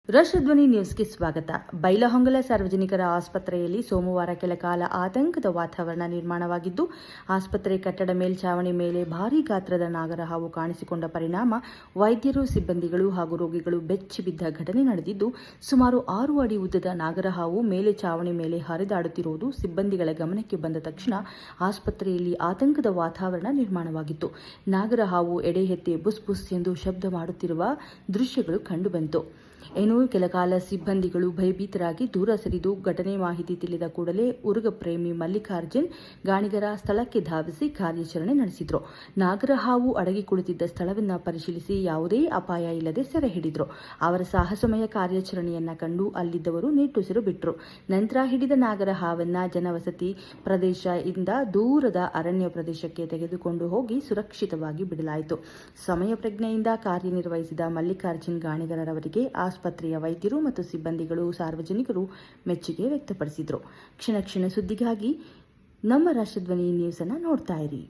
ರಾಷ್ಟ್ರಧ್ವನಿ ನ್ಯೂಸ್ಗೆ ಸ್ವಾಗತ. ಬೈಲಹೊಂಗಲ ಸಾರ್ವಜನಿಕರ ಆಸ್ಪತ್ರೆಯಲ್ಲಿ ಸೋಮವಾರ ಕೆಲಕಾಲ ಆತಂಕದ ವಾತಾವರಣ ನಿರ್ಮಾಣವಾಗಿದ್ದು, ಆಸ್ಪತ್ರೆ ಕಟ್ಟಡ ಮೇಲ್ಛಾವಣಿ ಮೇಲೆ ಭಾರೀ ಗಾತ್ರದ ನಾಗರಹಾವು ಕಾಣಿಸಿಕೊಂಡ ಪರಿಣಾಮ ವೈದ್ಯರು, ಸಿಬ್ಬಂದಿಗಳು ಹಾಗೂ ರೋಗಿಗಳು ಬೆಚ್ಚಿ ಬಿದ್ದ ಘಟನೆ ನಡೆದಿದ್ದು, ಸುಮಾರು 6 ಅಡಿ ಉದ್ದದ ನಾಗರಹಾವು ಮೇಲೆ ಛಾವಣಿ ಮೇಲೆ ಹರಿದಾಡುತ್ತಿರುವುದು ಸಿಬ್ಬಂದಿಗಳ ಗಮನಕ್ಕೆ ಬಂದ ತಕ್ಷಣ ಆಸ್ಪತ್ರೆಯಲ್ಲಿ ಆತಂಕದ ವಾತಾವರಣ ನಿರ್ಮಾಣವಾಗಿತ್ತು. ನಾಗರಹಾವು ಎಡೆ ಎತ್ತಿ ಬುಸ್ ಬುಸ್ ಎಂದು ಶಬ್ದ ಮಾಡುತ್ತಿರುವ ದೃಶ್ಯಗಳು ಕಂಡುಬಂತು. ಕೆಲಕಾಲ ಸಿಬ್ಬಂದಿಗಳು ಭಯಭೀತರಾಗಿ ದೂರ ಸರಿದು ಘಟನೆ ಮಾಹಿತಿ ತಿಳಿದ ಕೂಡಲೇ ಉರುಗ ಪ್ರೇಮಿ ಮಲ್ಲಿಕಾರ್ಜುನ್ ಗಾಣಿಗರ ಸ್ಥಳಕ್ಕೆ ಧಾವಿಸಿ ಕಾರ್ಯಾಚರಣೆ ನಡೆಸಿದ್ರು. ನಾಗರಹಾವು ಅಡಗಿ ಕುಳಿತಿದ್ದ ಸ್ಥಳವನ್ನು ಪರಿಶೀಲಿಸಿ ಯಾವುದೇ ಅಪಾಯ ಇಲ್ಲದೆ ಸೆರೆ ಹಿಡಿದ್ರು. ಅವರ ಸಾಹಸಮಯ ಕಾರ್ಯಾಚರಣೆಯನ್ನ ಕಂಡು ಅಲ್ಲಿದ್ದವರು ನಿಟ್ಟುಸಿರು ಬಿಟ್ಟರು. ನಂತರ ಹಿಡಿದ ನಾಗರಹಾವನ್ನ ಜನವಸತಿ ಪ್ರದೇಶದಿಂದ ದೂರದ ಅರಣ್ಯ ಪ್ರದೇಶಕ್ಕೆ ತೆಗೆದುಕೊಂಡು ಹೋಗಿ ಸುರಕ್ಷಿತವಾಗಿ ಬಿಡಲಾಯಿತು. ಸಮಯ ಪ್ರಜ್ಞೆಯಿಂದ ಕಾರ್ಯನಿರ್ವಹಿಸಿದ ಮಲ್ಲಿಕಾರ್ಜುನ್ ಗಾಣಿಗರವರಿಗೆ ಆಸ್ಪತ್ರೆಯ ವೈದ್ಯರು ಮತ್ತು ಸಿಬ್ಬಂದಿಗಳು, ಸಾರ್ವಜನಿಕರು ಮೆಚ್ಚುಗೆ ವ್ಯಕ್ತಪಡಿಸಿದರು. ಕ್ಷಣ ಕ್ಷಣ ಸುದ್ದಿಗಾಗಿ ನಮ್ಮ ರಾಷ್ಟ್ರಧ್ವನಿ ನ್ಯೂಸ್ ಅನ್ನು ನೋಡ್ತಾ ಇರಿ.